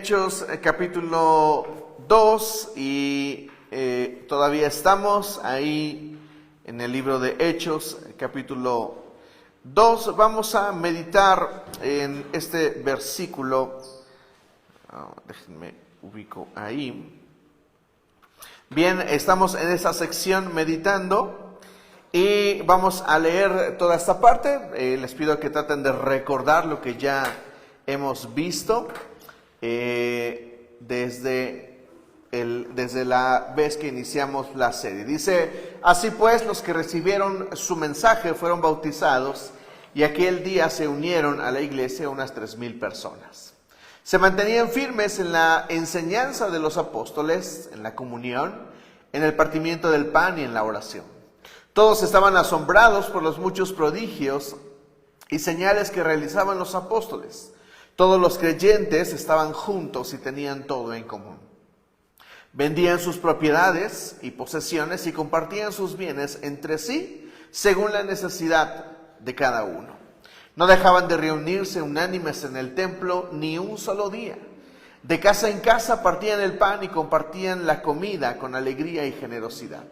Hechos capítulo 2 y todavía estamos ahí en el libro de Hechos capítulo 2. Vamos a meditar en este versículo. Déjenme ubico ahí. Bien, estamos en esa sección meditando y vamos a leer toda esta parte. Les pido que traten de recordar lo que ya hemos visto desde la vez que iniciamos la serie. Dice: así pues, los que recibieron su mensaje fueron bautizados, y aquel día se unieron a la iglesia unas 3,000 personas. Se mantenían firmes en la enseñanza de los apóstoles, en la comunión, en el partimiento del pan y en la oración. Todos estaban asombrados por los muchos prodigios y señales que realizaban los apóstoles. Todos los creyentes estaban juntos y tenían todo en común. Vendían sus propiedades y posesiones y compartían sus bienes entre sí según la necesidad de cada uno. No dejaban de reunirse unánimes en el templo ni un solo día. De casa en casa partían el pan y compartían la comida con alegría y generosidad,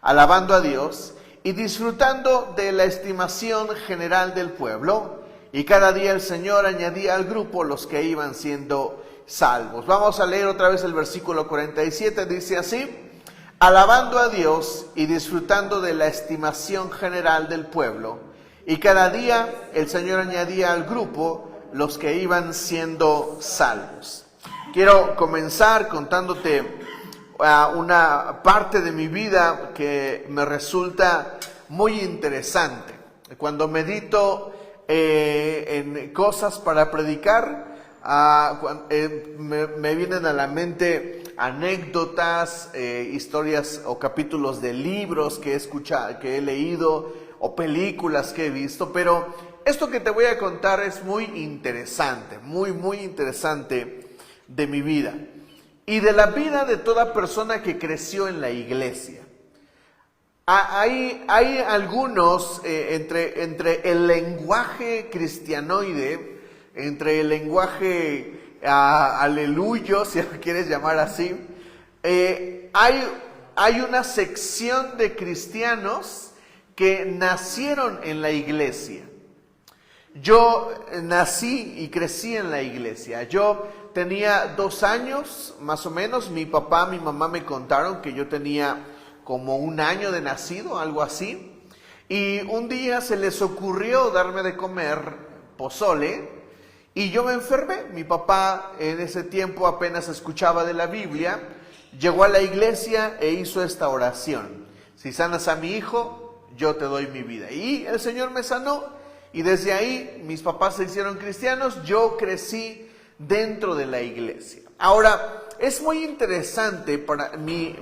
alabando a Dios y disfrutando de la estimación general del pueblo. Y cada día el Señor añadía al grupo los que iban siendo salvos. Vamos a leer otra vez el versículo 47. Dice así: alabando a Dios y disfrutando de la estimación general del pueblo. Y cada día el Señor añadía al grupo los que iban siendo salvos. Quiero comenzar contándote una parte de mi vida que me resulta muy interesante. Cuando medito en cosas para predicar, me vienen a la mente anécdotas, historias o capítulos de libros que he escuchado, que he leído, o películas que he visto. Pero esto que te voy a contar es muy interesante, muy interesante de mi vida y de la vida de toda persona que creció en la iglesia. Hay algunos entre el lenguaje cristianoide, entre el lenguaje aleluyo, si lo quieres llamar así, hay una sección de cristianos que nacieron en la iglesia. Yo nací y crecí en la iglesia. Yo tenía 2 años, más o menos. Mi papá, mi mamá me contaron que yo tenía como 1 año de nacido, algo así. Y un día se les ocurrió darme de comer pozole y yo me enfermé. Mi papá en ese tiempo apenas escuchaba de la Biblia. Llegó a la iglesia e hizo esta oración: si sanas a mi hijo, yo te doy mi vida. Y el Señor me sanó, y desde ahí mis papás se hicieron cristianos. Yo crecí dentro de la iglesia. Ahora, es muy interesante para mi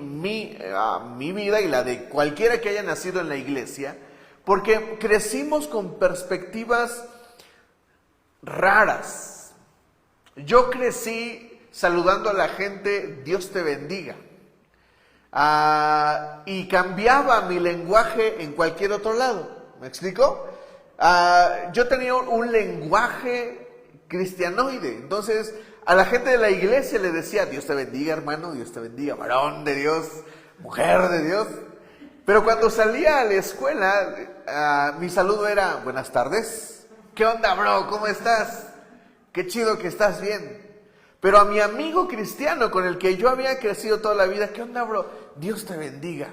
vida y la de cualquiera que haya nacido en la iglesia, porque crecimos con perspectivas raras. Yo crecí saludando a la gente: Dios te bendiga. Y cambiaba mi lenguaje en cualquier otro lado. ¿Me explico? Yo tenía un lenguaje cristianoide. Entonces a la gente de la iglesia le decía: Dios te bendiga, hermano, Dios te bendiga, varón de Dios, mujer de Dios. Pero cuando salía a la escuela, mi saludo era: buenas tardes. ¿Qué onda, bro? ¿Cómo estás? Qué chido que estás bien. Pero a mi amigo cristiano con el que yo había crecido toda la vida: ¿qué onda, bro? Dios te bendiga.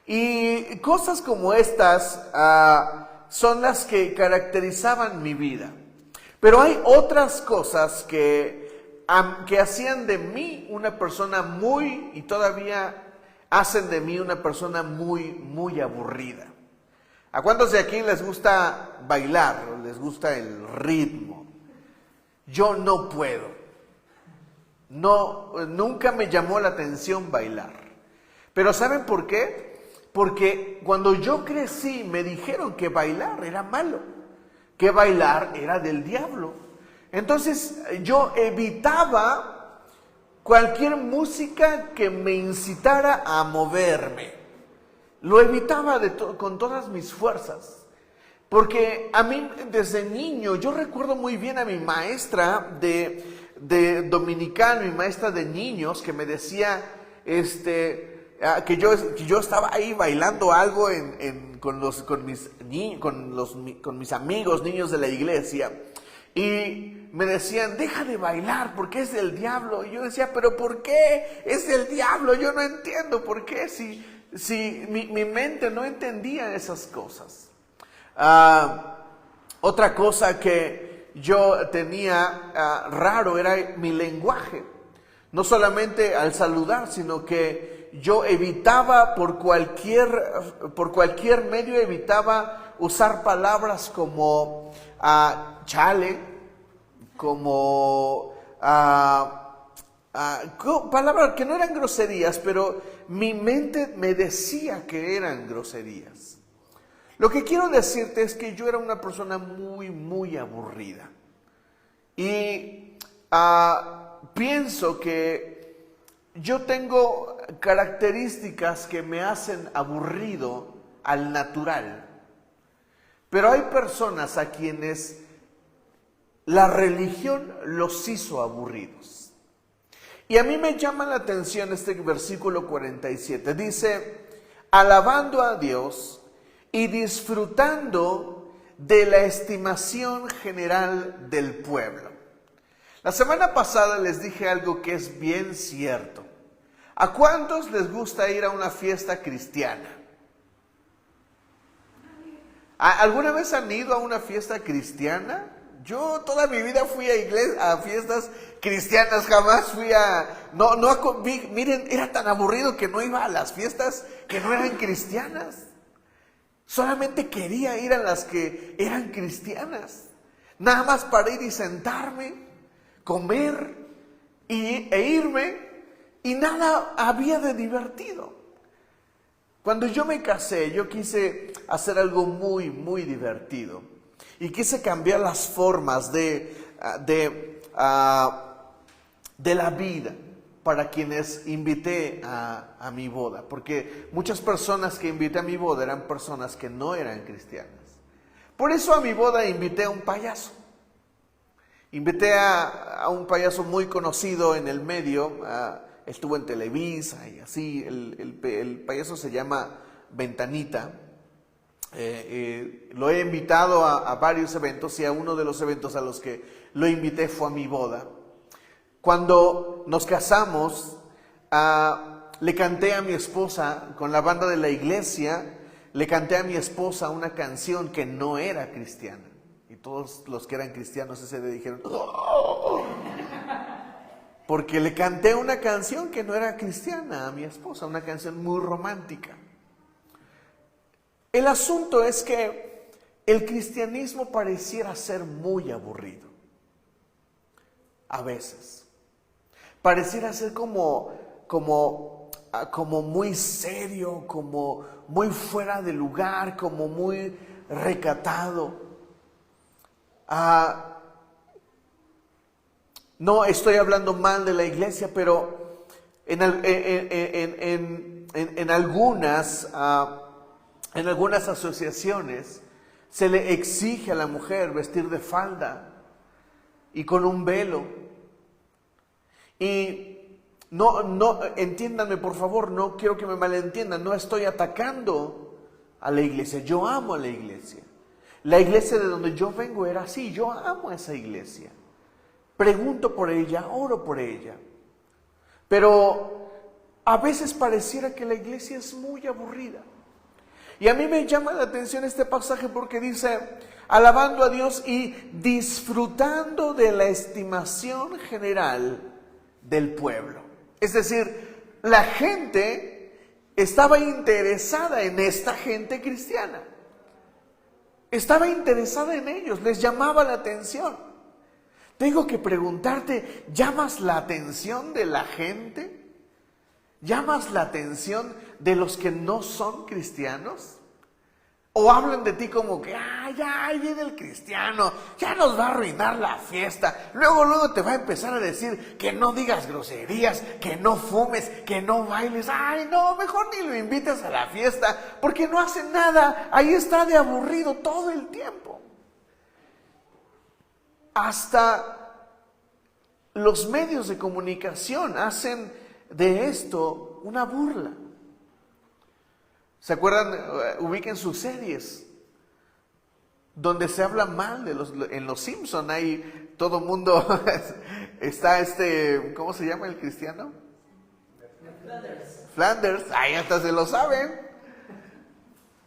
Y cosas como estas son las que caracterizaban mi vida. Pero hay otras cosas que hacían de mí una persona y todavía hacen de mí una persona muy aburrida. ¿A cuántos de aquí les gusta bailar o les gusta el ritmo? Yo no puedo. No, nunca me llamó la atención bailar. Pero ¿saben por qué? Porque cuando yo crecí me dijeron que bailar era malo, que bailar era del diablo. Entonces yo evitaba cualquier música que me incitara a moverme. Lo evitaba con todas mis fuerzas. Porque a mí desde niño, yo recuerdo muy bien a mi maestra de de dominicano y maestra de niños que me decía que yo estaba ahí bailando algo con mis amigos, niños de la iglesia. Y me decían, deja de bailar porque es del diablo. Y yo decía, pero ¿por qué es del diablo? Yo no entiendo por qué, si mi mente no entendía esas cosas. Otra cosa que yo tenía raro era mi lenguaje. No solamente al saludar, sino que yo evitaba por cualquier medio, evitaba usar palabras como chale, como palabras que no eran groserías, pero mi mente me decía que eran groserías. Lo que quiero decirte es que yo era una persona muy, muy aburrida. Y pienso que yo tengo características que me hacen aburrido al natural. Pero hay personas a quienes la religión los hizo aburridos. Y a mí me llama la atención este versículo 47. Dice, alabando a Dios y disfrutando de la estimación general del pueblo. La semana pasada les dije algo que es bien cierto. ¿A cuántos les gusta ir a una fiesta cristiana? ¿Alguna vez han ido a una fiesta cristiana? Yo toda mi vida fui a fiestas cristianas, jamás fui miren, era tan aburrido que no iba a las fiestas que no eran cristianas. Solamente quería ir a las que eran cristianas, nada más para ir y sentarme, comer e irme, y nada había de divertido. Cuando yo me casé, yo quise hacer algo muy, muy divertido. Y quise cambiar las formas de la vida para quienes invité a mi boda. Porque muchas personas que invité a mi boda eran personas que no eran cristianas. Por eso a mi boda invité a un payaso. Invité a un payaso muy conocido en el medio. Estuvo en Televisa y así. El payaso se llama Ventanita. Lo he invitado a varios eventos, y a uno de los eventos a los que lo invité fue a mi boda. Cuando nos casamos, le canté a mi esposa, con la banda de la iglesia, le canté a mi esposa una canción que no era cristiana. Y todos los que eran cristianos ese día dijeron, ¡oh! Porque le canté una canción que no era cristiana a mi esposa, una canción muy romántica. El asunto es que el cristianismo pareciera ser muy aburrido. A veces. Pareciera ser como muy serio, como muy fuera de lugar, como muy recatado. No estoy hablando mal de la iglesia, pero en algunas asociaciones se le exige a la mujer vestir de falda y con un velo. Y no, entiéndanme por favor, no quiero que me malentiendan, no estoy atacando a la iglesia, yo amo a la iglesia. La iglesia de donde yo vengo era así, yo amo a esa iglesia. Pregunto por ella, oro por ella. Pero a veces pareciera que la iglesia es muy aburrida. Y a mí me llama la atención este pasaje porque dice, alabando a Dios y disfrutando de la estimación general del pueblo. Es decir, la gente estaba interesada en esta gente cristiana. Estaba interesada en ellos, les llamaba la atención. Tengo que preguntarte, ¿llamas la atención de la gente? ¿Llamas la atención de los que no son cristianos? ¿O hablan de ti como que, ya, ahí viene el cristiano, ya nos va a arruinar la fiesta? Luego te va a empezar a decir que no digas groserías, que no fumes, que no bailes. Ay, no, mejor ni lo invites a la fiesta, porque no hace nada, ahí está de aburrido todo el tiempo. Hasta los medios de comunicación hacen de esto una burla. ¿Se acuerdan? Ubiquen sus series donde se habla mal de en Los Simpson. Hay todo mundo está ¿cómo se llama el cristiano? Flanders. Ahí hasta se lo saben.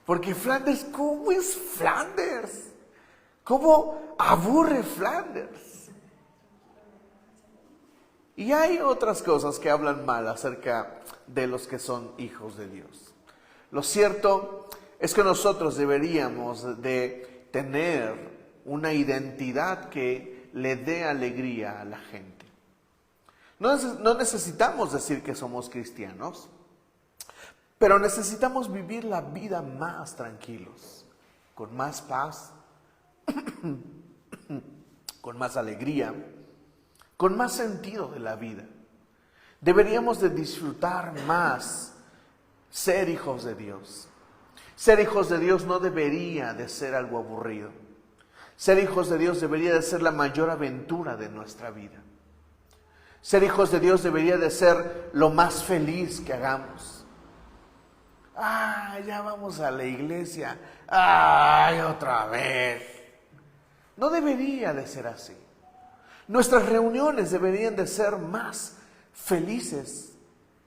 Porque Flanders, ¿cómo es Flanders? ¿Cómo aburre Flanders? Y hay otras cosas que hablan mal acerca de los que son hijos de Dios. Lo cierto es que nosotros deberíamos de tener una identidad que le dé alegría a la gente. No necesitamos decir que somos cristianos, pero necesitamos vivir la vida más tranquilos, con más paz, con más alegría, con más sentido de la vida. Deberíamos de disfrutar más ser hijos de Dios. Ser hijos de Dios no debería de ser algo aburrido. Ser hijos de Dios debería de ser la mayor aventura de nuestra vida. Ser hijos de Dios debería de ser lo más feliz que hagamos. Ya vamos a la iglesia. Otra vez. No debería de ser así. Nuestras reuniones deberían de ser más felices.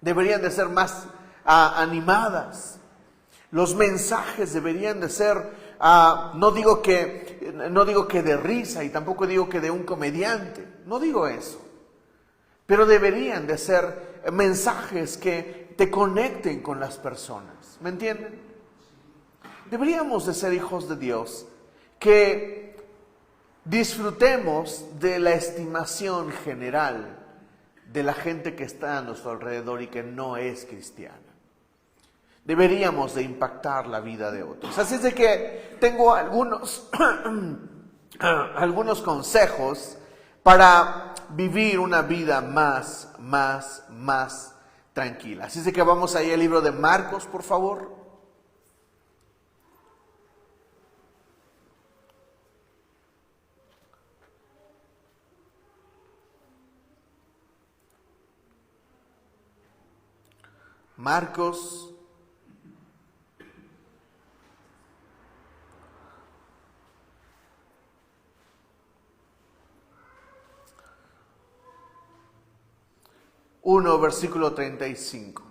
Deberían de ser más animadas. Los mensajes deberían de ser, no digo que de risa y tampoco digo que de un comediante, no digo eso, pero deberían de ser mensajes que te conecten con las personas, ¿me entienden? Deberíamos de ser hijos de Dios, que disfrutemos de la estimación general de la gente que está a nuestro alrededor y que no es cristiana. Deberíamos de impactar la vida de otros. Así es de que tengo algunos consejos para vivir una vida más tranquila. Así es de que vamos ahí al libro de Marcos, por favor. Marcos versículo 35.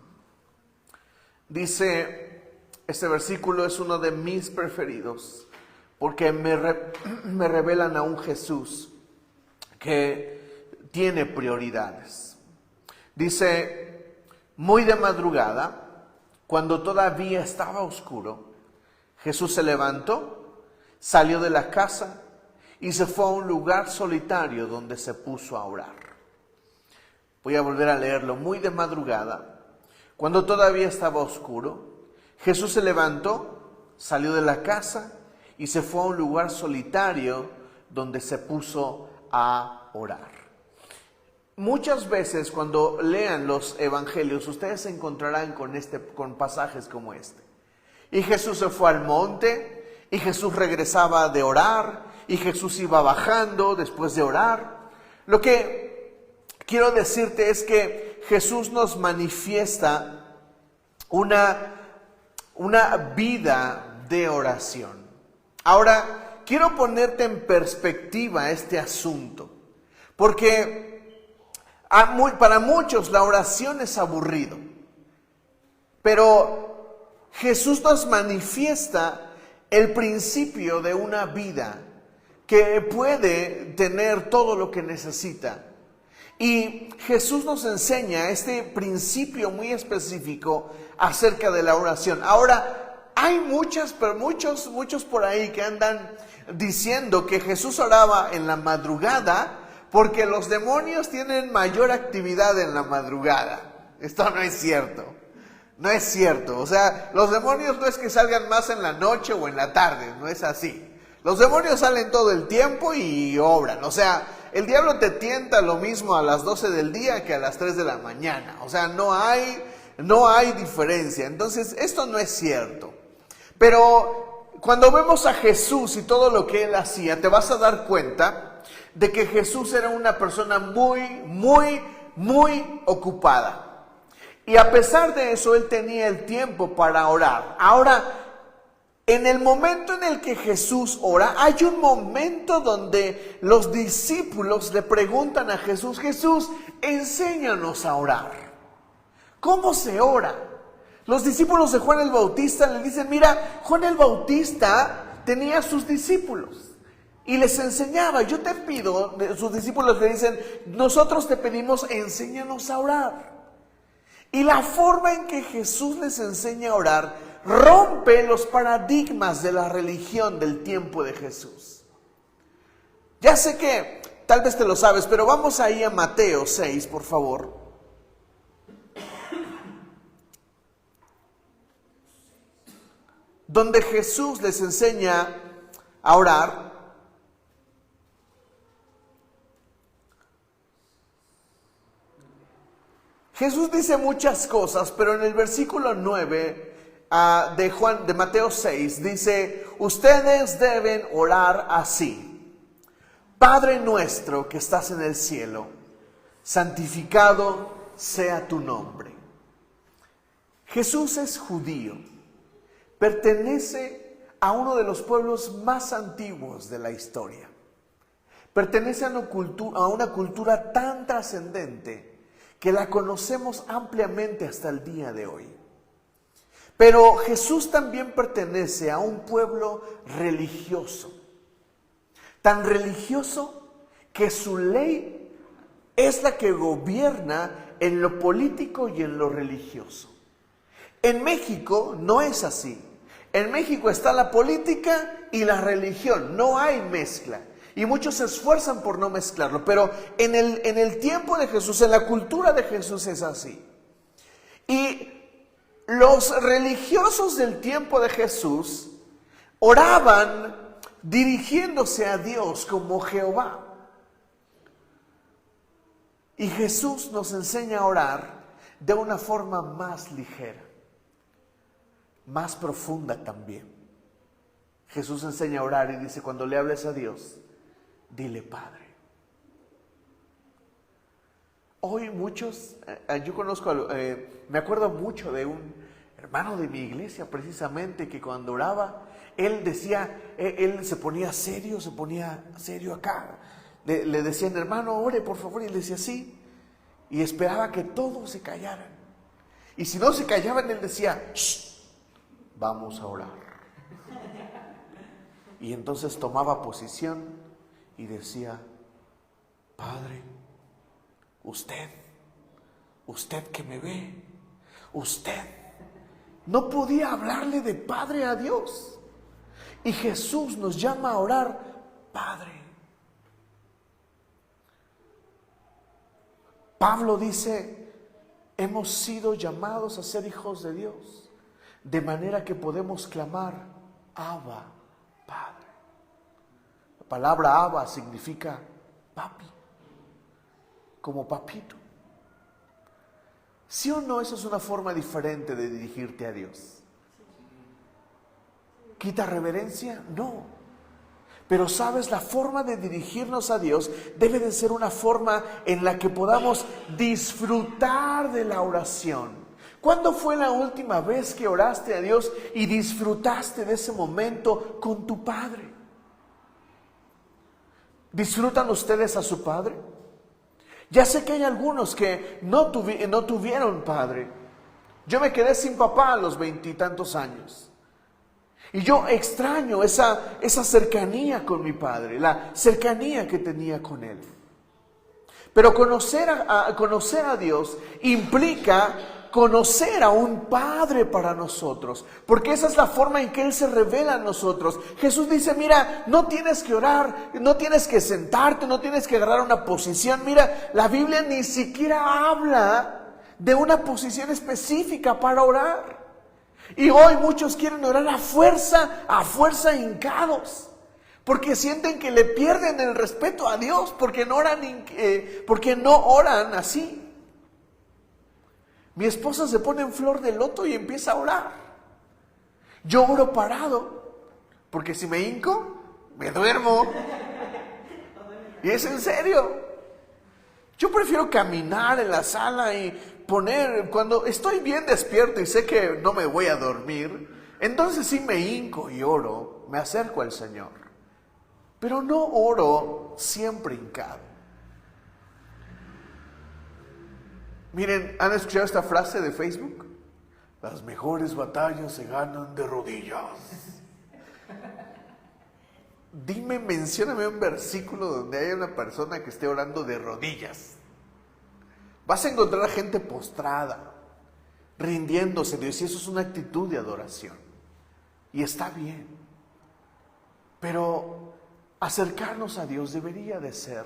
Dice, este versículo es uno de mis preferidos, porque me revelan a un Jesús que tiene prioridades. Dice, muy de madrugada, cuando todavía estaba oscuro, Jesús se levantó, salió de la casa y se fue a un lugar solitario donde se puso a orar. Voy a volver a leerlo. Muy de madrugada, cuando todavía estaba oscuro, Jesús se levantó, salió de la casa y se fue a un lugar solitario donde se puso a orar. Muchas veces cuando lean los evangelios, ustedes se encontrarán con pasajes como este. Y Jesús se fue al monte, y Jesús regresaba de orar, y Jesús iba bajando después de orar. Lo que quiero decirte es que Jesús nos manifiesta una vida de oración. Ahora, quiero ponerte en perspectiva este asunto, porque para muchos la oración es aburrido, pero Jesús nos manifiesta el principio de una vida que puede tener todo lo que necesita. Y Jesús nos enseña este principio muy específico acerca de la oración. Ahora, hay muchos por ahí que andan diciendo que Jesús oraba en la madrugada porque los demonios tienen mayor actividad en la madrugada. Esto no es cierto. No es cierto. O sea, los demonios no es que salgan más en la noche o en la tarde. No es así. Los demonios salen todo el tiempo y obran. O sea, el diablo te tienta lo mismo a las 12 del día que a las 3 de la mañana. O sea, no hay diferencia. Entonces, esto no es cierto. Pero Cuando vemos a Jesús y todo lo que Él hacía, te vas a dar cuenta de que Jesús era una persona muy ocupada. Y a pesar de eso, Él tenía el tiempo para orar. Ahora, en el momento en el que Jesús ora, hay un momento donde los discípulos le preguntan a Jesús: Jesús, enséñanos a orar. ¿Cómo se ora? Los discípulos de Juan el Bautista le dicen: mira, Juan el Bautista tenía sus discípulos y les enseñaba. Yo te pido, sus discípulos le dicen: nosotros te pedimos, enséñanos a orar. Y la forma en que Jesús les enseña a orar rompe los paradigmas de la religión del tiempo de Jesús. Ya sé que tal vez te lo sabes, pero vamos ahí a Mateo 6, por favor. Donde Jesús les enseña a orar. Jesús dice muchas cosas, pero en el versículo 9 de Mateo 6 dice: ustedes deben orar así: Padre nuestro que estás en el cielo, santificado sea tu nombre. Jesús es judío. Pertenece a uno de los pueblos más antiguos de la historia. Pertenece a una cultura tan trascendente que la conocemos ampliamente hasta el día de hoy. Pero Jesús también pertenece a un pueblo religioso. Tan religioso que su ley es la que gobierna en lo político y en lo religioso. En México no es así. En México está la política y la religión, no hay mezcla. Y muchos se esfuerzan por no mezclarlo, pero en el tiempo de Jesús, en la cultura de Jesús es así. Y los religiosos del tiempo de Jesús oraban dirigiéndose a Dios como Jehová. Y Jesús nos enseña a orar de una forma más ligera, más profunda también. Jesús enseña a orar y dice: cuando le hables a Dios, dile Padre. Hoy muchos, yo conozco, me acuerdo mucho de un hermano de mi iglesia precisamente, que cuando oraba, él decía, él se ponía serio acá. Le decían: hermano, ore por favor, y él decía sí, y esperaba que todos se callaran. Y si no se callaban, él decía: shh, vamos a orar. Y entonces tomaba posición y decía: Padre, usted que me ve, usted. No podía hablarle de Padre a Dios. Y Jesús nos llama a orar: Padre. Pablo dice: hemos sido llamados a ser hijos de Dios, de manera que podemos clamar: Abba, Padre. La palabra Abba significa papi, como papito. ¿Sí o no? Eso es una forma diferente de dirigirte a Dios. ¿Quita reverencia? No. Pero sabes, la forma de dirigirnos a Dios debe de ser una forma en la que podamos disfrutar de la oración. ¿Cuándo fue la última vez que oraste a Dios y disfrutaste de ese momento con tu Padre? ¿Disfrutan ustedes a su Padre? Ya sé que hay algunos que no tuvieron padre. Yo me quedé sin papá a los 20 y tantos años. Y yo extraño esa cercanía con mi padre, la cercanía que tenía con él. Pero conocer a Dios implica conocer a un Padre para nosotros, porque esa es la forma en que Él se revela a nosotros. Jesús dice: mira, no tienes que orar, no tienes que sentarte, no tienes que agarrar una posición. Mira, la Biblia ni siquiera habla de una posición específica para orar. Y hoy muchos quieren orar a fuerza hincados, porque sienten que le pierden el respeto a Dios, porque no oran así. Mi esposa se pone en flor de loto y empieza a orar. Yo oro parado, Porque si me hinco, me duermo. Y es en serio. Yo prefiero caminar en la sala y poner, cuando estoy bien despierto y sé que no me voy a dormir, entonces sí me hinco y oro, me acerco al Señor. Pero no oro siempre hincado. Miren, ¿han escuchado esta frase de Facebook? Las mejores batallas se ganan de rodillas. Dime, mencióname un versículo donde haya una persona que esté orando de rodillas. Vas a encontrar a gente postrada, rindiéndose a Dios, y eso es una actitud de adoración. Y está bien. Pero acercarnos a Dios debería de ser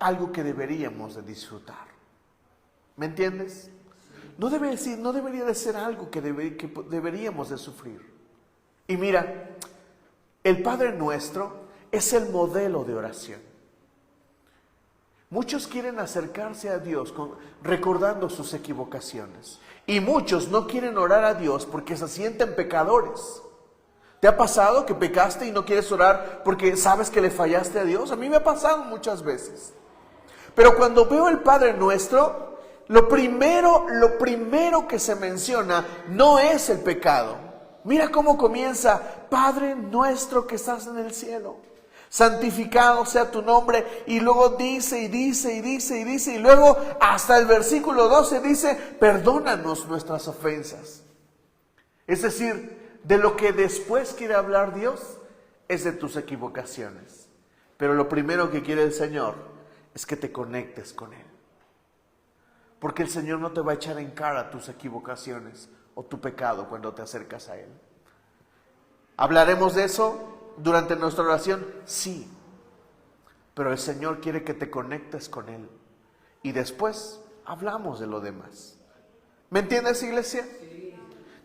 algo que deberíamos de disfrutar. ¿Me entiendes? No debería de ser algo que deberíamos de sufrir. Y mira, el Padre Nuestro es el modelo de oración. Muchos quieren acercarse a Dios recordando sus equivocaciones. Y muchos no quieren orar a Dios porque se sienten pecadores. ¿Te ha pasado que pecaste y no quieres orar porque sabes que le fallaste a Dios? A mí me ha pasado muchas veces. Pero cuando veo el Padre Nuestro, lo primero que se menciona no es el pecado. Mira cómo comienza: Padre nuestro que estás en el cielo, santificado sea tu nombre. Y luego dice, y luego hasta el versículo 12 dice: perdónanos nuestras ofensas. Es decir, de lo que después quiere hablar Dios es de tus equivocaciones. Pero lo primero que quiere el Señor es que te conectes con Él. Porque el Señor no te va a echar en cara tus equivocaciones o tu pecado cuando te acercas a Él. ¿Hablaremos de eso durante nuestra oración? Sí. Pero el Señor quiere que te conectes con Él. Y después hablamos de lo demás. ¿Me entiendes, iglesia? Sí.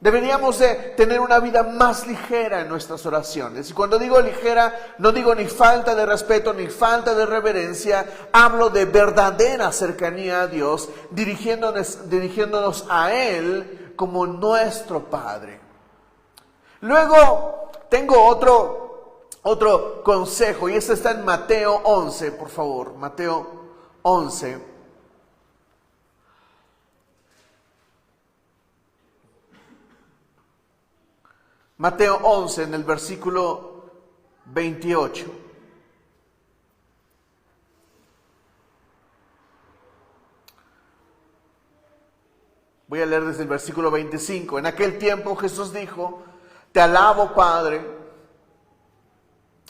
Deberíamos de tener una vida más ligera en nuestras oraciones. Y cuando digo ligera, no digo ni falta de respeto, ni falta de reverencia. Hablo de verdadera cercanía a Dios, dirigiéndonos a Él como nuestro Padre. Luego tengo otro consejo, y este está en Mateo 11, por favor. Mateo 11. Mateo 11, en el versículo 28. Voy a leer desde el versículo 25. En aquel tiempo Jesús dijo: Te alabo, Padre,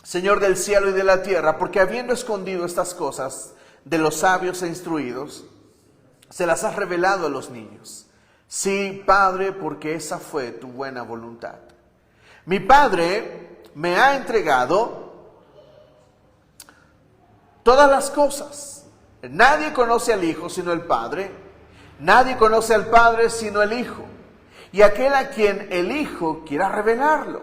Señor del cielo y de la tierra, porque habiendo escondido estas cosas de los sabios e instruidos, se las has revelado a los niños. Sí, Padre, porque esa fue tu buena voluntad. Mi Padre me ha entregado todas las cosas. Nadie conoce al Hijo sino el Padre. Nadie conoce al Padre sino el Hijo, y aquel a quien el Hijo quiera revelarlo.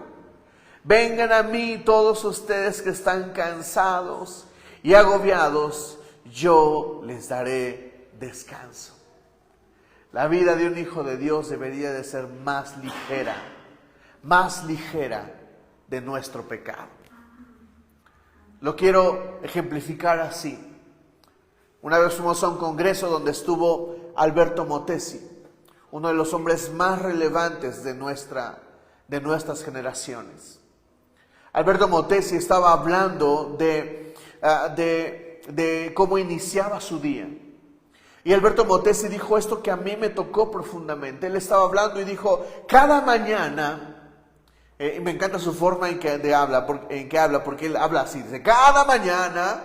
Vengan a mí todos ustedes que están cansados y agobiados, yo les daré descanso. La vida de un hijo de Dios debería de ser más ligera de nuestro pecado. Lo quiero ejemplificar así. Una vez fuimos a un congreso donde estuvo Alberto Motesi, uno de los hombres más relevantes de nuestras generaciones. Alberto Motesi estaba hablando de cómo iniciaba su día. Y Alberto Motesi dijo esto que a mí me tocó profundamente. Él estaba hablando y dijo: cada mañana, y me encanta su forma en que habla, porque él habla así, dice: cada mañana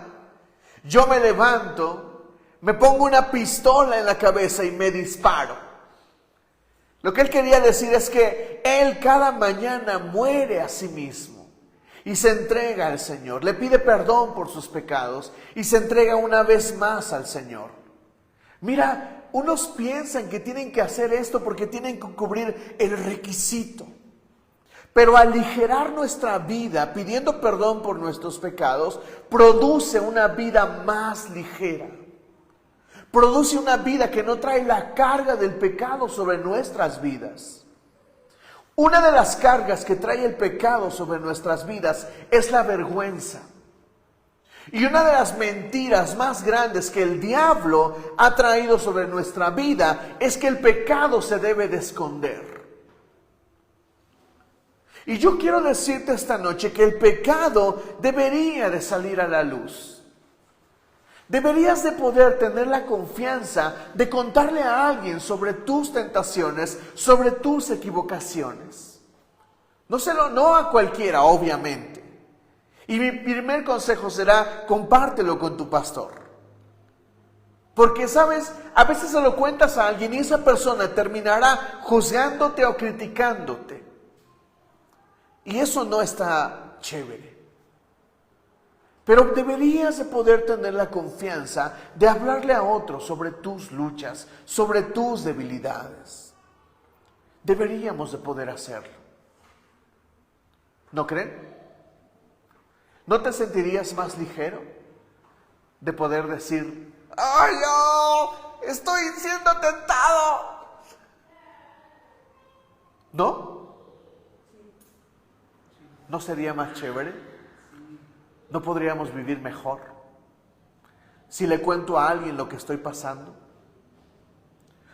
yo me levanto, me pongo una pistola en la cabeza y me disparo. Lo que él quería decir es que él cada mañana muere a sí mismo y se entrega al Señor, le pide perdón por sus pecados y se entrega una vez más al Señor. Mira, unos piensan que tienen que hacer esto porque tienen que cubrir el requisito. Pero aligerar nuestra vida pidiendo perdón por nuestros pecados produce una vida más ligera. Produce una vida que no trae la carga del pecado sobre nuestras vidas. Una de las cargas que trae el pecado sobre nuestras vidas es la vergüenza. Y una de las mentiras más grandes que el diablo ha traído sobre nuestra vida es que el pecado se debe de esconder. Y yo quiero decirte esta noche que el pecado debería de salir a la luz. Deberías de poder tener la confianza de contarle a alguien sobre tus tentaciones, sobre tus equivocaciones. No a cualquiera, obviamente. Y mi primer consejo será, compártelo con tu pastor. Porque, ¿sabes? A veces se lo cuentas a alguien y esa persona terminará juzgándote o criticándote. Y eso no está chévere. Pero deberías de poder tener la confianza de hablarle a otros sobre tus luchas, sobre tus debilidades. Deberíamos de poder hacerlo. ¿No creen? ¿No te sentirías más ligero de poder decir, ¡ay, yo estoy siendo tentado! ¿No? ¿No sería más chévere? ¿No podríamos vivir mejor si le cuento a alguien lo que estoy pasando?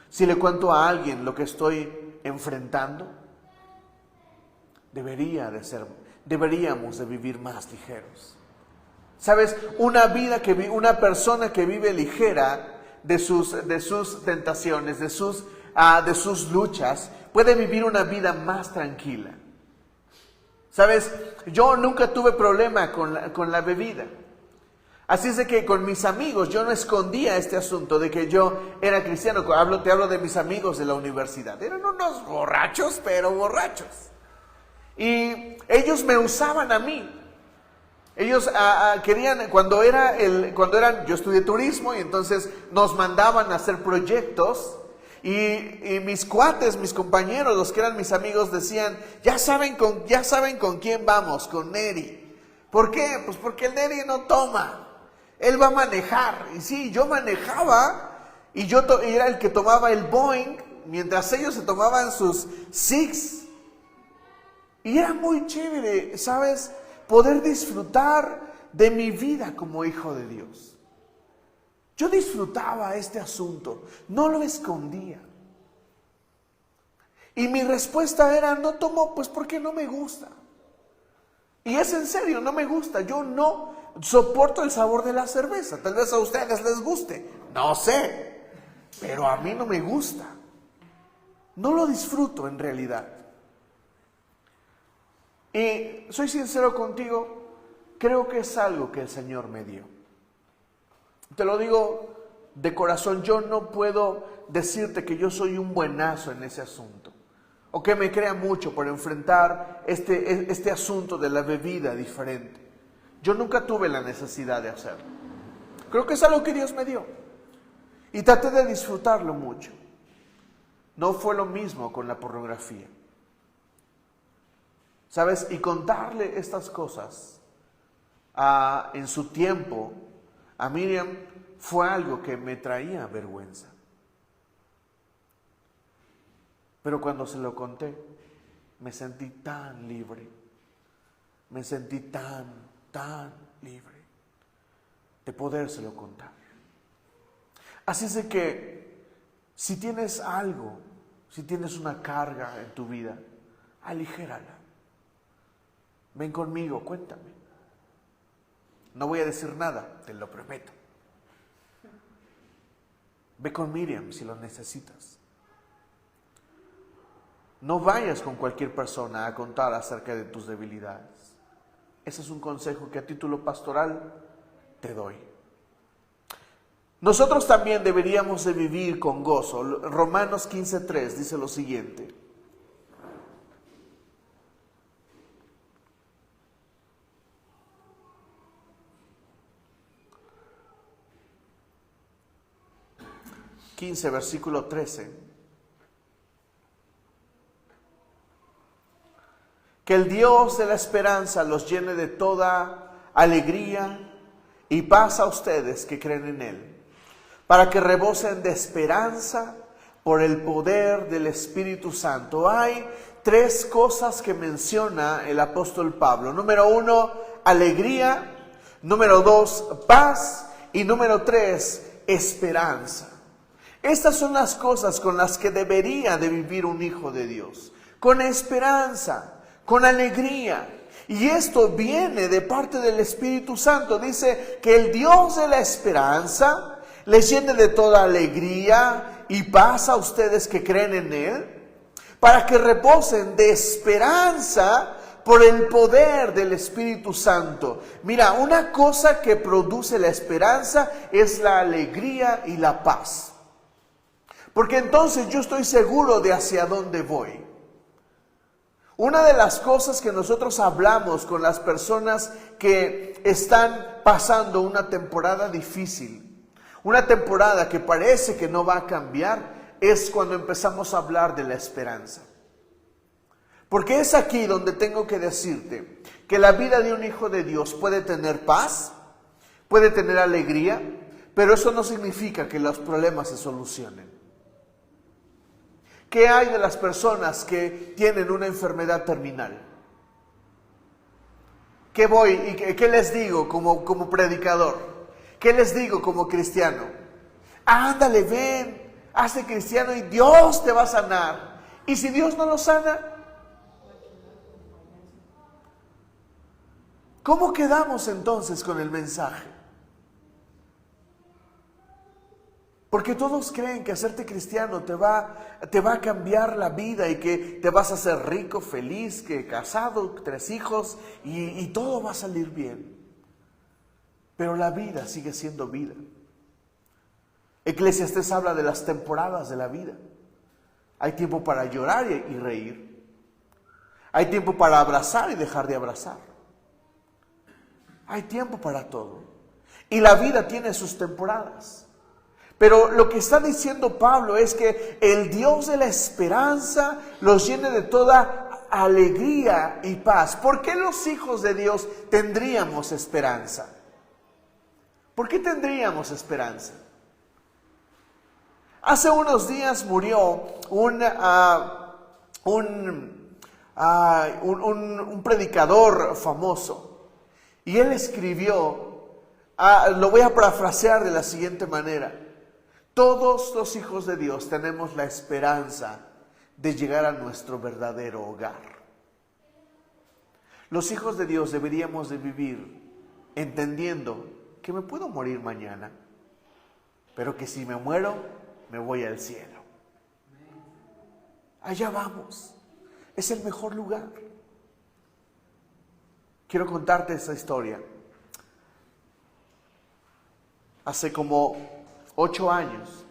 Si le cuento a alguien lo que estoy enfrentando, deberíamos de vivir más ligeros. ¿Sabes? Una persona que vive ligera de sus tentaciones, de sus luchas, puede vivir una vida más tranquila. ¿Sabes? Yo nunca tuve problema con la bebida. Así es de que con mis amigos yo no escondía este asunto de que yo era cristiano. Te hablo de mis amigos de la universidad. Eran unos borrachos, pero borrachos. Y ellos me usaban a mí. Ellos querían, yo estudié turismo y entonces nos mandaban a hacer proyectos. Y mis cuates, mis compañeros, los que eran mis amigos decían, ya saben con quién vamos, con Neri. ¿Por qué? Pues porque el Neri no toma. Él va a manejar. Y sí, yo manejaba y yo era el que tomaba el Boeing mientras ellos se tomaban sus Six. Y era muy chévere, ¿sabes? Poder disfrutar de mi vida como hijo de Dios. Yo disfrutaba este asunto, no lo escondía. Y mi respuesta era, no tomo pues porque no me gusta. Y es en serio, no me gusta. Yo no soporto el sabor de la cerveza. Tal vez a ustedes les guste, no sé. Pero a mí no me gusta. No lo disfruto en realidad. Y soy sincero contigo, creo que es algo que el Señor me dio. Te lo digo de corazón, yo no puedo decirte que yo soy un buenazo en ese asunto. O que me crea mucho por enfrentar este asunto de la bebida diferente. Yo nunca tuve la necesidad de hacerlo. Creo que es algo que Dios me dio. Y traté de disfrutarlo mucho. No fue lo mismo con la pornografía. ¿Sabes? Y contarle estas cosas en su tiempo a Miriam fue algo que me traía vergüenza. Pero cuando se lo conté, me sentí tan libre. Me sentí tan libre de podérselo contar. Así es de que si tienes algo, si tienes una carga en tu vida, aligérala. Ven conmigo, cuéntame. No voy a decir nada, te lo prometo. Ve con Miriam si lo necesitas. No vayas con cualquier persona a contar acerca de tus debilidades. Ese es un consejo que a título pastoral te doy. Nosotros también deberíamos de vivir con gozo. Romanos 15:3 dice lo siguiente. Versículo 13. Que el Dios de la esperanza los llene de toda alegría y paz a ustedes que creen en Él, para que rebosen de esperanza por el poder del Espíritu Santo. Hay tres cosas que menciona el apóstol Pablo. Número 1, alegría. Número 2, paz. Y número 3, esperanza. Estas son las cosas con las que debería de vivir un hijo de Dios. Con esperanza, con alegría. Y esto viene de parte del Espíritu Santo. Dice que el Dios de la esperanza les llene de toda alegría y paz a ustedes que creen en Él, para que reposen de esperanza por el poder del Espíritu Santo. Mira, una cosa que produce la esperanza es la alegría y la paz. Porque entonces yo estoy seguro de hacia dónde voy. Una de las cosas que nosotros hablamos con las personas que están pasando una temporada difícil, una temporada que parece que no va a cambiar, es cuando empezamos a hablar de la esperanza. Porque es aquí donde tengo que decirte que la vida de un hijo de Dios puede tener paz, puede tener alegría, pero eso no significa que los problemas se solucionen. ¿Qué hay de las personas que tienen una enfermedad terminal? ¿Qué voy y qué les digo como predicador? ¿Qué les digo como cristiano? Ándale, ven, hazte cristiano y Dios te va a sanar. ¿Y si Dios no lo sana? ¿Cómo quedamos entonces con el mensaje? Porque todos creen que hacerte cristiano te va a cambiar la vida y que te vas a hacer rico, feliz, que casado, 3 hijos y todo va a salir bien. Pero la vida sigue siendo vida. Eclesiastés habla de las temporadas de la vida. Hay tiempo para llorar y reír. Hay tiempo para abrazar y dejar de abrazar. Hay tiempo para todo. Y la vida tiene sus temporadas. Pero lo que está diciendo Pablo es que el Dios de la esperanza los llene de toda alegría y paz. ¿Por qué los hijos de Dios tendríamos esperanza? ¿Por qué tendríamos esperanza? Hace unos días murió un predicador famoso y él escribió, lo voy a parafrasear de la siguiente manera: todos los hijos de Dios tenemos la esperanza de llegar a nuestro verdadero hogar. Los hijos de Dios deberíamos de vivir entendiendo que me puedo morir mañana, pero que si me muero, me voy al cielo. Allá vamos. Es el mejor lugar. Quiero contarte esa historia. Hace como 8 años,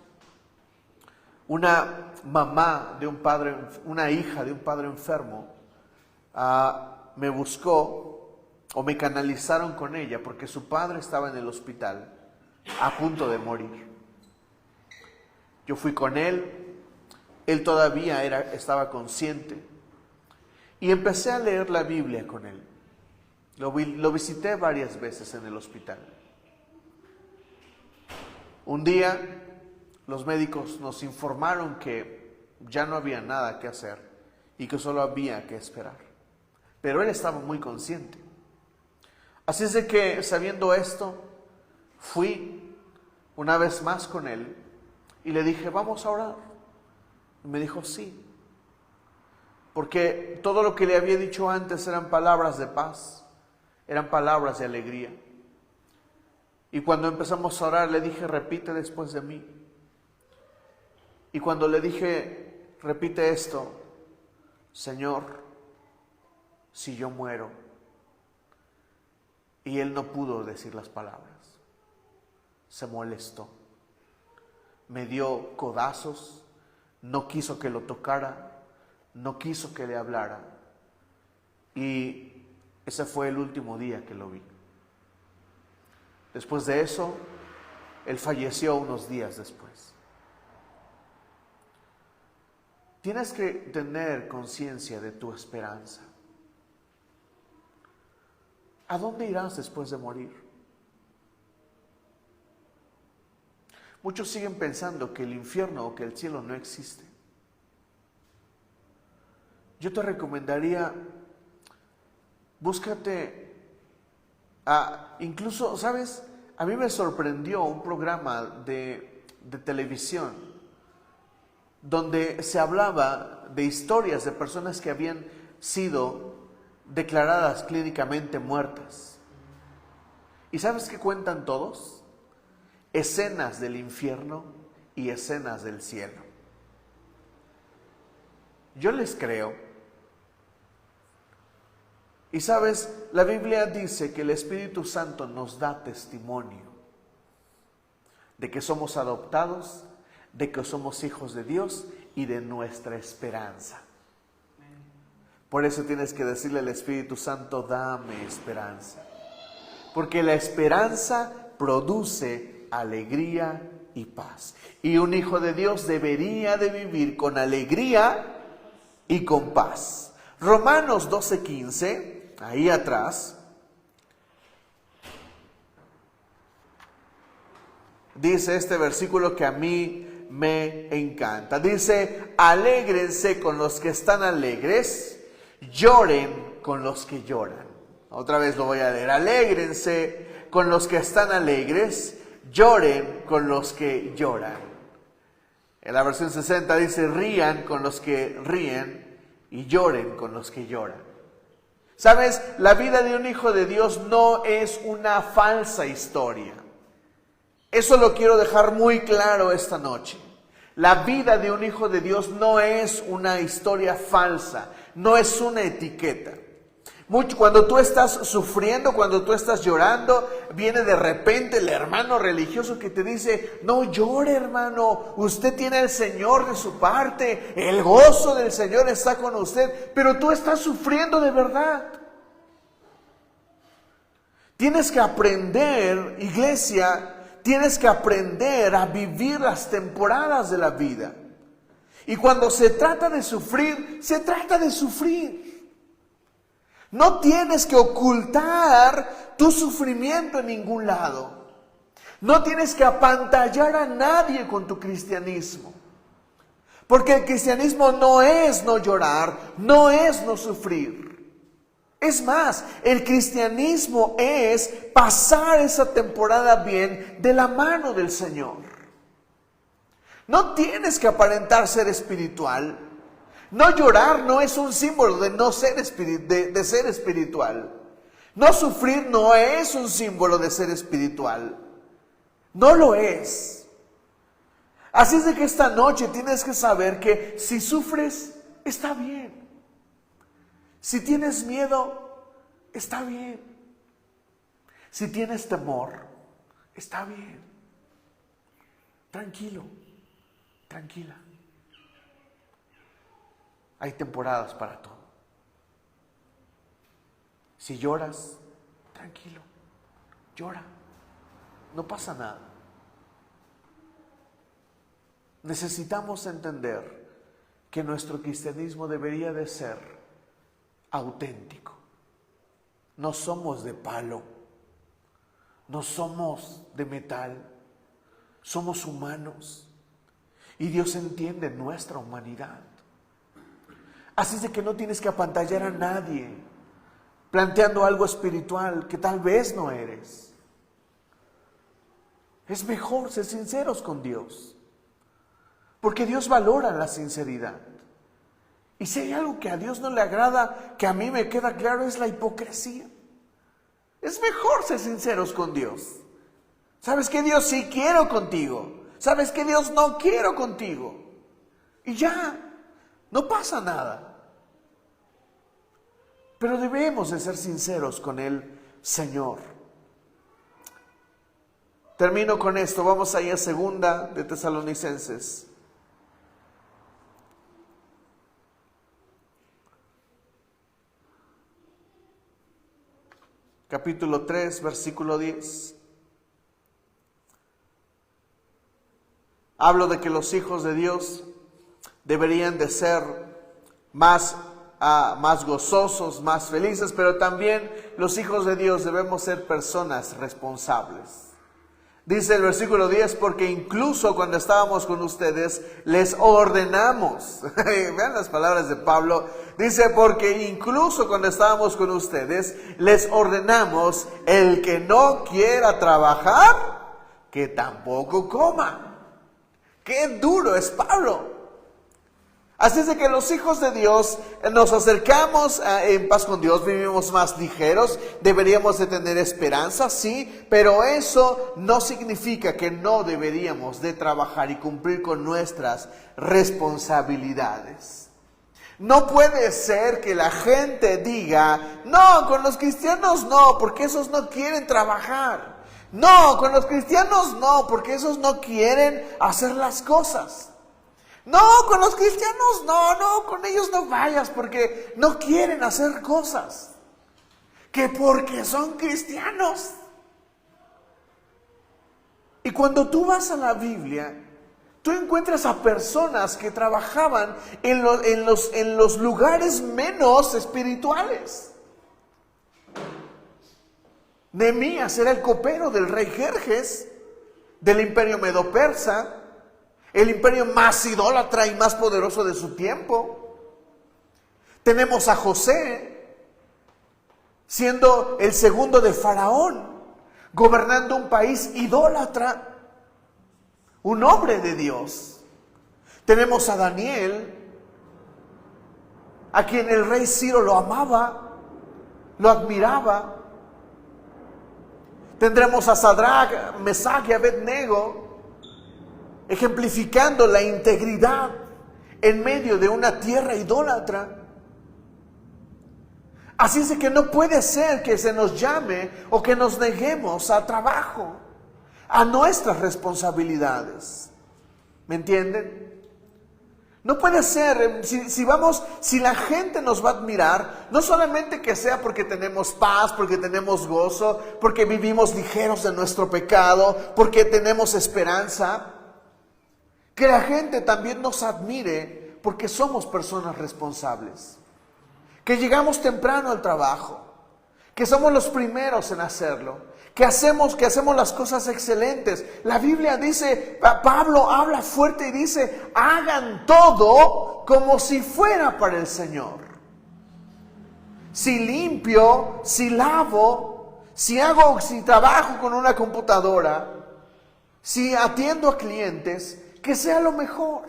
una mamá de un padre, una hija de un padre enfermo, me buscó o me canalizaron con ella porque su padre estaba en el hospital a punto de morir. Yo fui con él todavía estaba consciente y empecé a leer la Biblia con él. Lo visité varias veces en el hospital. Un día los médicos nos informaron que ya no había nada que hacer y que solo había que esperar. Pero él estaba muy consciente. Así es de que, sabiendo esto, fui una vez más con él y le dije, vamos a orar. Y me dijo, sí. Porque todo lo que le había dicho antes eran palabras de paz, eran palabras de alegría. Y cuando empezamos a orar, le dije, repite después de mí. Y cuando le dije, repite esto: Señor, si yo muero. Y él no pudo decir las palabras. Se molestó. Me dio codazos, no quiso que lo tocara, no quiso que le hablara. Y ese fue el último día que lo vi. Después de eso, él falleció unos días después. Tienes que tener conciencia de tu esperanza. ¿A dónde irás después de morir? Muchos siguen pensando que el infierno o que el cielo no existe. yo te recomendaría, búscate, incluso, ¿sabes? A mí me sorprendió un programa de televisión donde se hablaba de historias de personas que habían sido declaradas clínicamente muertas. ¿Y sabes qué cuentan todos? Escenas del infierno y escenas del cielo. Yo les creo. Y sabes, la Biblia dice que el Espíritu Santo nos da testimonio de que somos adoptados, de que somos hijos de Dios y de nuestra esperanza. Por eso tienes que decirle al Espíritu Santo, dame esperanza. Porque la esperanza produce alegría y paz. Y un hijo de Dios debería de vivir con alegría y con paz. Romanos 12:15, ahí atrás, dice este versículo que a mí me encanta. Dice, alégrense con los que están alegres, lloren con los que lloran. Otra vez lo voy a leer. Alégrense con los que están alegres, lloren con los que lloran. En la versión 60 dice, rían con los que ríen y lloren con los que lloran. ¿Sabes? La vida de un hijo de Dios no es una falsa historia. Eso lo quiero dejar muy claro esta noche. La vida de un hijo de Dios no es una historia falsa, no es una etiqueta. Cuando tú estás sufriendo, cuando tú estás llorando, viene de repente el hermano religioso que te dice, no llore hermano, usted tiene al Señor de su parte, el gozo del Señor está con usted, pero tú estás sufriendo de verdad. Tienes que aprender, iglesia, tienes que aprender a vivir las temporadas de la vida. Y cuando se trata de sufrir, se trata de sufrir. No tienes que ocultar tu sufrimiento en ningún lado. No tienes que apantallar a nadie con tu cristianismo. Porque el cristianismo no es no llorar, no es no sufrir. Es más, el cristianismo es pasar esa temporada bien de la mano del Señor. No tienes que aparentar ser espiritual. No llorar no es un símbolo de no ser de ser espiritual. No sufrir no es un símbolo de ser espiritual. No lo es. Así es de que esta noche tienes que saber que si sufres, está bien. Si tienes miedo, está bien. Si tienes temor, está bien. Tranquilo, tranquila. Hay temporadas para todo. Si lloras, tranquilo, llora, no pasa nada. Necesitamos entender que nuestro cristianismo debería de ser auténtico. No somos de palo, no somos de metal, somos humanos y Dios entiende nuestra humanidad. Así es de que no tienes que apantallar a nadie planteando algo espiritual que tal vez no eres. Es mejor ser sinceros con Dios, porque Dios valora la sinceridad. Y si hay algo que a Dios no le agrada, que a mí me queda claro, es la hipocresía. Es mejor ser sinceros con Dios. ¿Sabes qué, Dios? Sí quiero contigo. ¿Sabes qué, Dios? No quiero contigo. Y ya. No pasa nada. Pero debemos de ser sinceros con el Señor. Termino con esto. Vamos ahí a 2 de Tesalonicenses. Capítulo 3, versículo 10. Hablo de que los hijos de Dios deberían de ser más gozosos, más felices, pero también los hijos de Dios debemos ser personas responsables. Dice el versículo 10, porque incluso cuando estábamos con ustedes, les ordenamos. Vean las palabras de Pablo. Dice, porque incluso cuando estábamos con ustedes, les ordenamos, el que no quiera trabajar, que tampoco coma. Qué duro es Pablo. Así es de que los hijos de Dios nos acercamos en paz con Dios, vivimos más ligeros, deberíamos de tener esperanza, sí, pero eso no significa que no deberíamos de trabajar y cumplir con nuestras responsabilidades. No puede ser que la gente diga, no, con los cristianos no, porque esos no quieren trabajar. No, con los cristianos no, porque esos no quieren hacer las cosas. No, con los cristianos no, con ellos no vayas porque no quieren hacer cosas. Que porque son cristianos. Y cuando tú vas a la Biblia, tú encuentras a personas que trabajaban en los lugares menos espirituales. Nehemías era el copero del rey Jerjes, del imperio medo-persa, el imperio más idólatra y más poderoso de su tiempo. Tenemos a José, siendo el segundo de Faraón, gobernando un país idólatra, un hombre de Dios. Tenemos a Daniel, a quien el rey Ciro lo amaba, lo admiraba. Tendremos a Sadrach, Mesach y Abednego, ejemplificando la integridad en medio de una tierra idólatra. Así es de que no puede ser que se nos llame o que nos neguemos a trabajo, a nuestras responsabilidades. ¿Me entienden? No puede ser, si la gente nos va a admirar, no solamente que sea porque tenemos paz, porque tenemos gozo, porque vivimos ligeros de nuestro pecado, porque tenemos esperanza. Que la gente también nos admire porque somos personas responsables. Que llegamos temprano al trabajo. Que somos los primeros en hacerlo. Que hacemos las cosas excelentes. La Biblia dice, Pablo habla fuerte y dice, hagan todo como si fuera para el Señor. Si limpio, si lavo, si trabajo con una computadora, si atiendo a clientes, que sea lo mejor.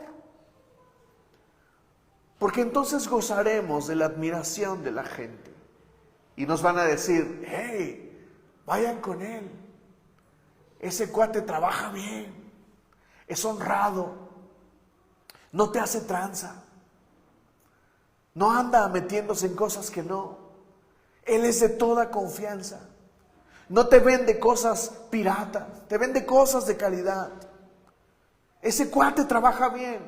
Porque entonces gozaremos de la admiración de la gente. Y nos van a decir, hey, vayan con él. Ese cuate trabaja bien. Es honrado. No te hace tranza. No anda metiéndose en cosas que no. Él es de toda confianza. No te vende cosas piratas. Te vende cosas de calidad. Ese cuate trabaja bien.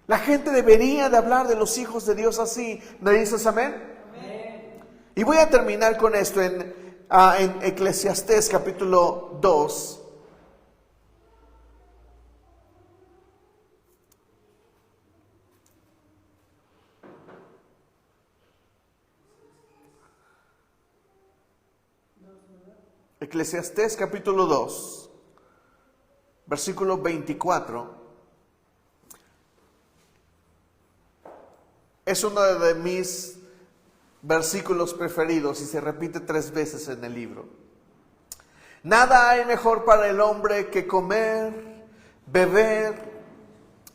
La gente debería de hablar de los hijos de Dios así. ¿Me dices amén? Amén. Y voy a terminar con esto en Eclesiastés capítulo 2. Eclesiastés capítulo 2. Versículo 24, es uno de mis versículos preferidos y se repite 3 veces en el libro. Nada hay mejor para el hombre que comer, beber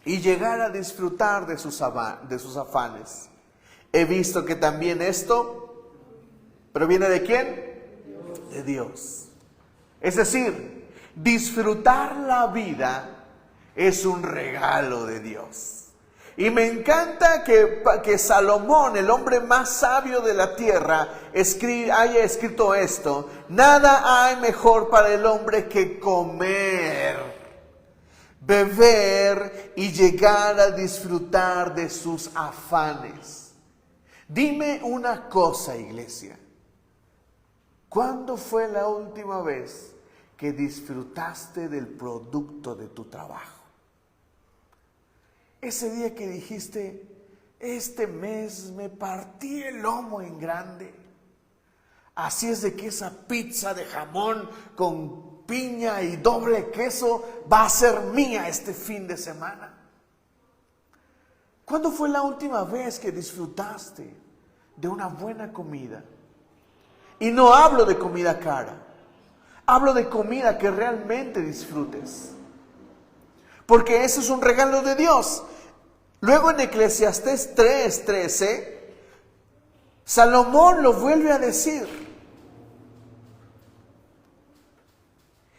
y llegar a disfrutar de sus afanes. He visto que también esto proviene ¿de quién? De Dios. Es decir, disfrutar la vida es un regalo de Dios. Y me encanta que Salomón, el hombre más sabio de la tierra, haya escrito esto. Nada hay mejor para el hombre que comer, beber y llegar a disfrutar de sus afanes. Dime una cosa, iglesia. ¿Cuándo fue la última vez que disfrutaste del producto de tu trabajo? Ese día que dijiste, este mes me partí el lomo en grande. Así es de que esa pizza de jamón con piña y doble queso va a ser mía este fin de semana. ¿Cuándo fue la última vez que disfrutaste de una buena comida? Y no hablo de comida cara, hablo de comida que realmente disfrutes, porque ese es un regalo de Dios. Luego en Eclesiastés 3:13, Salomón lo vuelve a decir: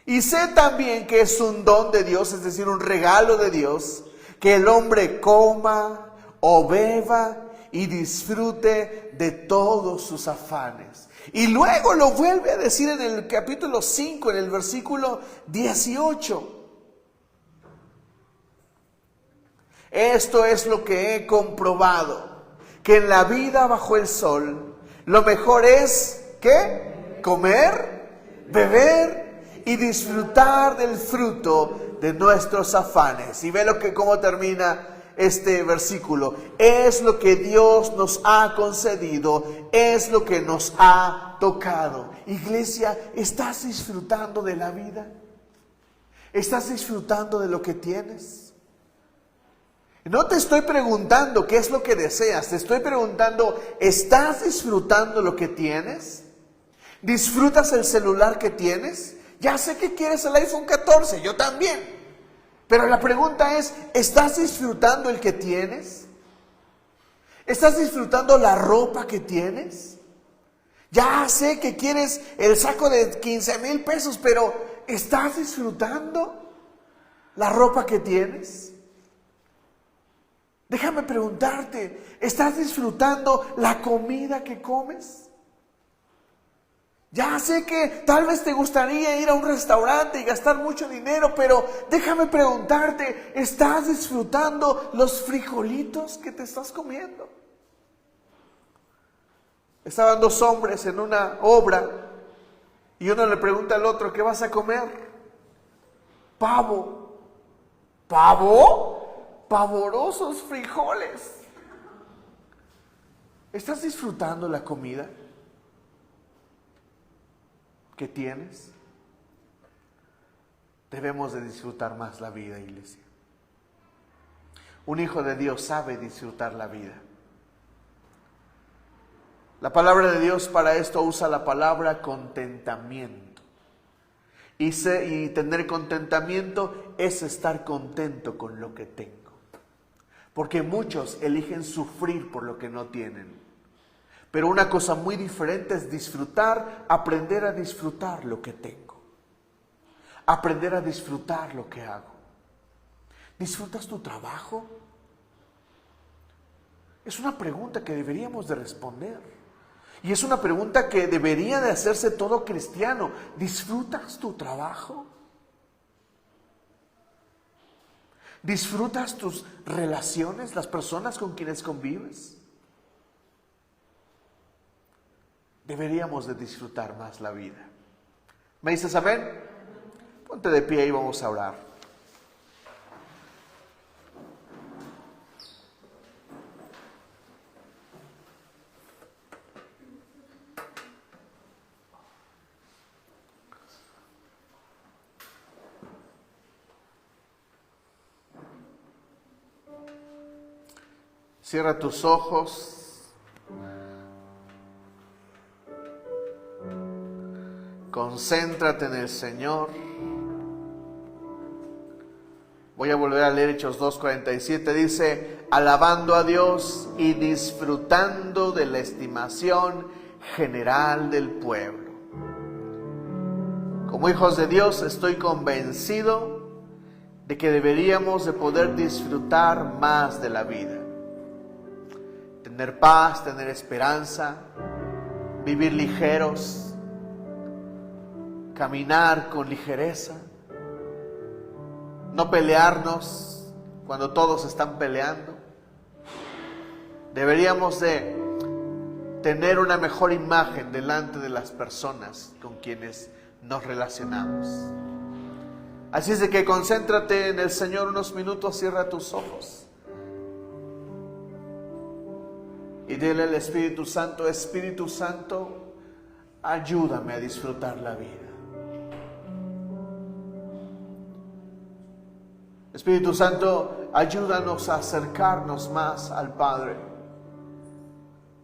y sé también que es un don de Dios, es decir, un regalo de Dios, que el hombre coma o beba y disfrute de todos sus afanes. Y luego lo vuelve a decir en el capítulo 5, en el versículo 18. Esto es lo que he comprobado, que en la vida bajo el sol, lo mejor es, ¿qué? Comer, beber y disfrutar del fruto de nuestros afanes. Y ve cómo termina este versículo. Es lo que Dios nos ha concedido, es lo que nos ha tocado. Iglesia, ¿estás disfrutando de la vida? ¿Estás disfrutando de lo que tienes? No te estoy preguntando qué es lo que deseas, te estoy preguntando, ¿estás disfrutando lo que tienes? ¿Disfrutas el celular que tienes? Ya sé que quieres el iPhone 14, yo también. Pero la pregunta es, ¿estás disfrutando el que tienes? ¿Estás disfrutando la ropa que tienes? Ya sé que quieres el saco de 15,000 pesos, pero ¿estás disfrutando la ropa que tienes? Déjame preguntarte, ¿estás disfrutando la comida que comes? Ya sé que tal vez te gustaría ir a un restaurante y gastar mucho dinero, pero déjame preguntarte, ¿estás disfrutando los frijolitos que te estás comiendo? Estaban dos hombres en una obra y uno le pregunta al otro, ¿qué vas a comer? Pavo. ¿Pavo? Pavorosos frijoles. ¿Estás disfrutando la comida que tienes? Debemos de disfrutar más la vida, iglesia. Un hijo de Dios sabe disfrutar la vida. La palabra de Dios para esto usa la palabra contentamiento. Y tener contentamiento es estar contento con lo que tengo. Porque muchos eligen sufrir por lo que no tienen. Pero una cosa muy diferente es disfrutar, aprender a disfrutar lo que tengo. Aprender a disfrutar lo que hago. ¿Disfrutas tu trabajo? Es una pregunta que deberíamos de responder. Y es una pregunta que debería de hacerse todo cristiano. ¿Disfrutas tu trabajo? ¿Disfrutas tus relaciones, las personas con quienes convives? Deberíamos de disfrutar más la vida. ¿Me dices amén? Ponte de pie y vamos a orar. Cierra tus ojos. Concéntrate en el Señor. Voy a volver a leer Hechos 2:47. Dice, alabando a Dios y disfrutando de la estimación general del pueblo. Como hijos de Dios estoy convencido de que deberíamos de poder disfrutar más de la vida. Tener paz, tener esperanza, vivir ligeros, caminar con ligereza, no pelearnos cuando todos están peleando. Deberíamos de tener una mejor imagen delante de las personas con quienes nos relacionamos. Así es de que concéntrate en el Señor unos minutos, cierra tus ojos. Y dile al Espíritu Santo, ayúdame a disfrutar la vida. Espíritu Santo, ayúdanos a acercarnos más al Padre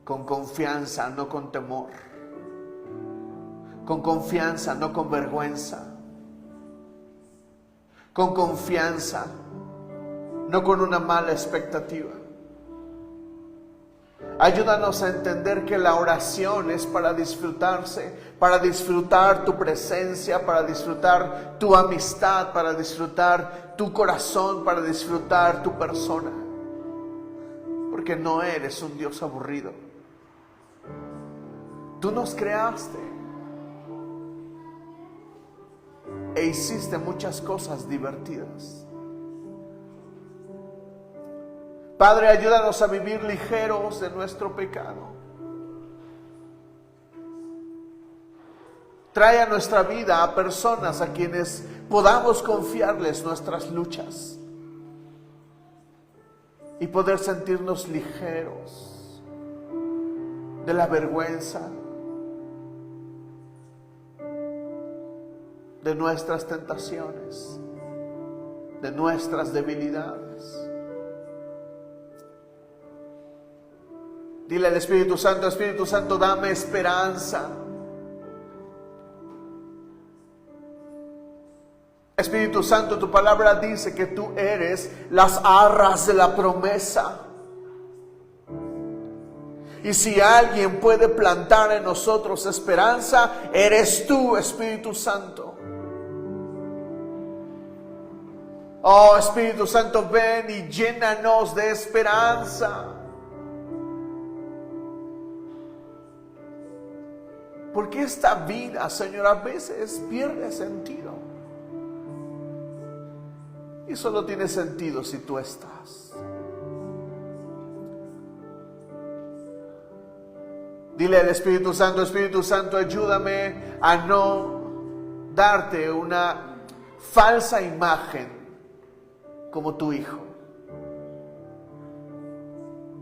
con confianza, no con temor, con confianza, no con vergüenza, con confianza, no con una mala expectativa. Ayúdanos a entender que la oración es para disfrutarse, para disfrutar tu presencia, para disfrutar tu amistad, para disfrutar tu corazón, para disfrutar tu persona. Porque no eres un Dios aburrido. Tú nos creaste e hiciste muchas cosas divertidas. Padre, ayúdanos a vivir ligeros de nuestro pecado. Trae a nuestra vida a personas a quienes podamos confiarles nuestras luchas y poder sentirnos ligeros de la vergüenza, de nuestras tentaciones, de nuestras debilidades. Dile al Espíritu Santo, dame esperanza. Espíritu Santo, tu palabra dice que tú eres las arras de la promesa. Y si alguien puede plantar en nosotros esperanza, eres tú, Espíritu Santo. Oh, Espíritu Santo, ven y llénanos de esperanza. Porque esta vida, Señor, a veces pierde sentido. Y solo tiene sentido si tú estás. Dile al Espíritu Santo, ayúdame a no darte una falsa imagen como tu Hijo.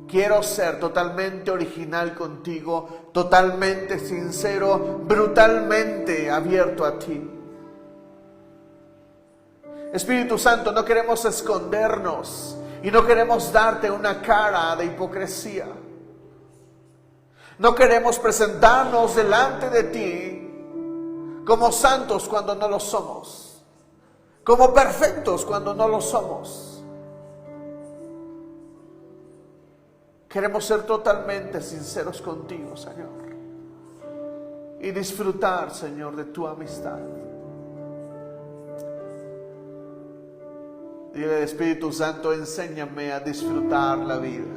Quiero ser totalmente original contigo, totalmente sincero, brutalmente abierto a ti. Espíritu Santo, no queremos escondernos y no queremos darte una cara de hipocresía. No queremos presentarnos delante de ti como santos cuando no lo somos, como perfectos cuando no lo somos. Queremos ser totalmente sinceros contigo, Señor, y disfrutar, Señor, de tu amistad. Dile al Espíritu Santo, enséñame a disfrutar la vida.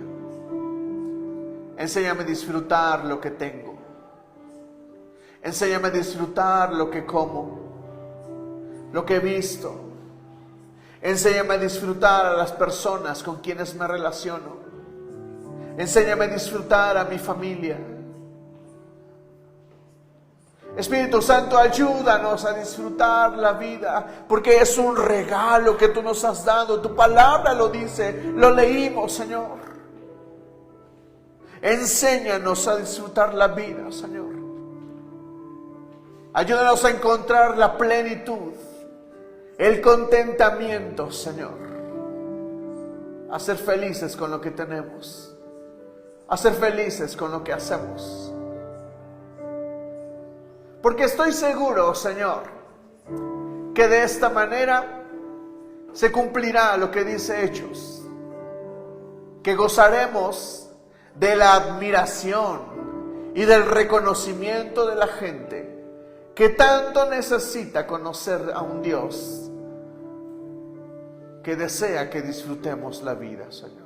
Enséñame a disfrutar lo que tengo. Enséñame a disfrutar lo que como, lo que he visto. Enséñame a disfrutar a las personas con quienes me relaciono. Enséñame a disfrutar a mi familia. Espíritu Santo, ayúdanos a disfrutar la vida, porque es un regalo que tú nos has dado. Tu palabra lo dice, lo leímos, Señor. Enséñanos a disfrutar la vida, Señor. Ayúdanos a encontrar la plenitud, el contentamiento, Señor. A ser felices con lo que tenemos. A ser felices con lo que hacemos. Porque estoy seguro, Señor, que de esta manera se cumplirá lo que dice Hechos, que gozaremos de la admiración y del reconocimiento de la gente que tanto necesita conocer a un Dios que desea que disfrutemos la vida, Señor.